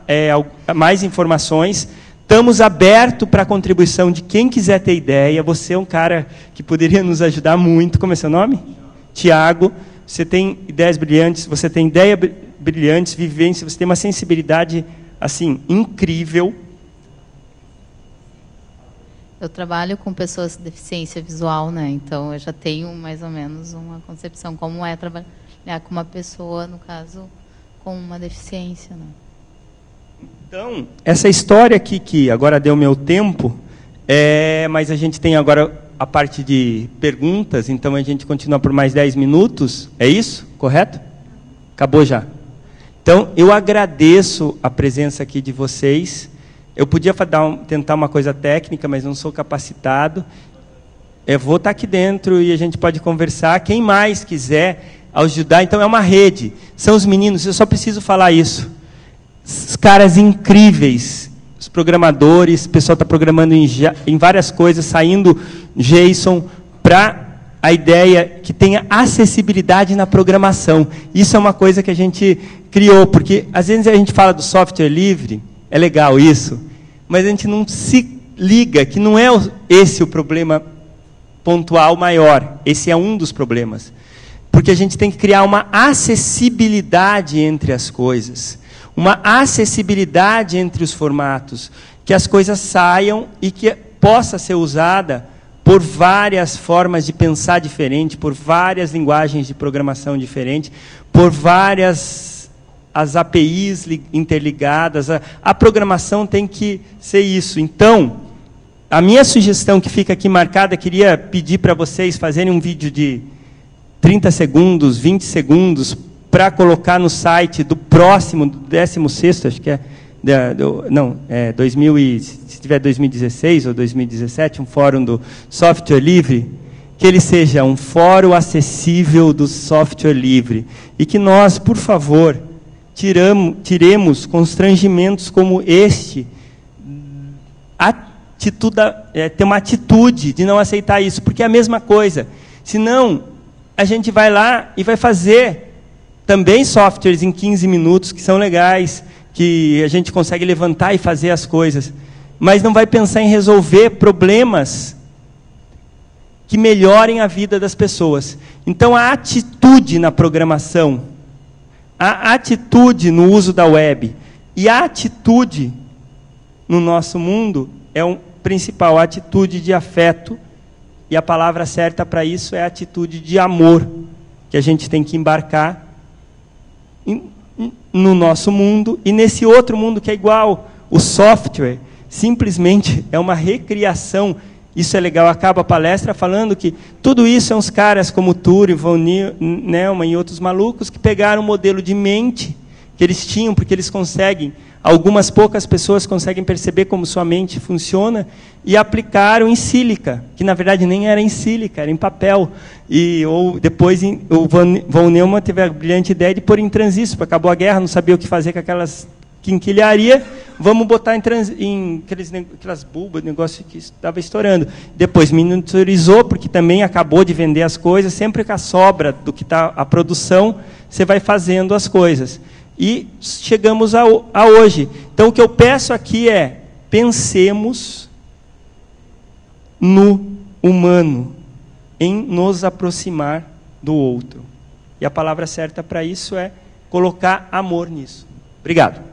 Speaker 1: mais informações. Estamos abertos para a contribuição de quem quiser ter ideia. Você é um cara que poderia nos ajudar muito. Como é seu nome? Tiago. Você tem ideias brilhantes, você tem ideias brilhantes, vivência, você tem uma sensibilidade assim incrível.
Speaker 2: Eu trabalho com pessoas com deficiência visual, né? Então eu já tenho mais ou menos uma concepção como é trabalhar com uma pessoa, no caso, com uma deficiência, né?
Speaker 1: Então, essa história aqui, que agora deu meu tempo, mas a gente tem agora a parte de perguntas, então a gente continua por mais 10 minutos, é isso? Correto? Acabou já. Então, eu agradeço a presença aqui de vocês. Eu podia tentar uma coisa técnica, mas não sou capacitado. Eu vou estar aqui dentro e a gente pode conversar. Quem mais quiser ajudar, então é uma rede. São os meninos, eu só preciso falar isso. Os caras incríveis, os programadores, o pessoal está programando em várias coisas, saindo JSON para a ideia que tenha acessibilidade na programação. Isso é uma coisa que a gente criou, porque às vezes a gente fala do software livre, é legal isso, mas a gente não se liga que não é esse o problema pontual maior. Esse é um dos problemas. Porque a gente tem que criar uma acessibilidade entre as coisas. Uma acessibilidade entre os formatos. Que as coisas saiam e que possa ser usada por várias formas de pensar diferente, por várias linguagens de programação diferentes, por várias as APIs interligadas. A programação tem que ser isso. Então, a minha sugestão que fica aqui marcada, queria pedir para vocês fazerem um vídeo de 30 segundos, 20 segundos, para colocar no site do próximo, do 16º, acho que se tiver 2016 ou 2017, um fórum do software livre, que ele seja um fórum acessível do software livre. E que nós, por favor, tiremos constrangimentos como este, ter uma atitude de não aceitar isso, porque é a mesma coisa. Senão, a gente vai lá e vai fazer também softwares em 15 minutos, que são legais, que a gente consegue levantar e fazer as coisas, mas não vai pensar em resolver problemas que melhorem a vida das pessoas. Então, a atitude na programação, a atitude no uso da web e a atitude no nosso mundo é o principal, a atitude de afeto, e a palavra certa para isso é a atitude de amor, que a gente tem que embarcar no nosso mundo e nesse outro mundo que é igual. O software simplesmente é uma recriação. Isso é legal. Acaba a palestra falando que tudo isso é uns caras como Turing, von Neumann e outros malucos que pegaram o modelo de mente que eles tinham, porque eles conseguem, algumas poucas pessoas conseguem perceber como sua mente funciona, e aplicaram em sílica, que na verdade nem era em sílica, era em papel. Ou depois o von Neumann teve a brilhante ideia de pôr em transistor. Acabou a guerra, não sabia o que fazer com aquelas quinquilharia, vamos botar em aquelas bulbas, negócio que estava estourando. Depois miniaturizou, porque também acabou de vender as coisas, sempre com a sobra do que está a produção, você vai fazendo as coisas. E chegamos a hoje. Então, o que eu peço aqui é, pensemos no humano, em nos aproximar do outro. E a palavra certa para isso é colocar amor nisso. Obrigado.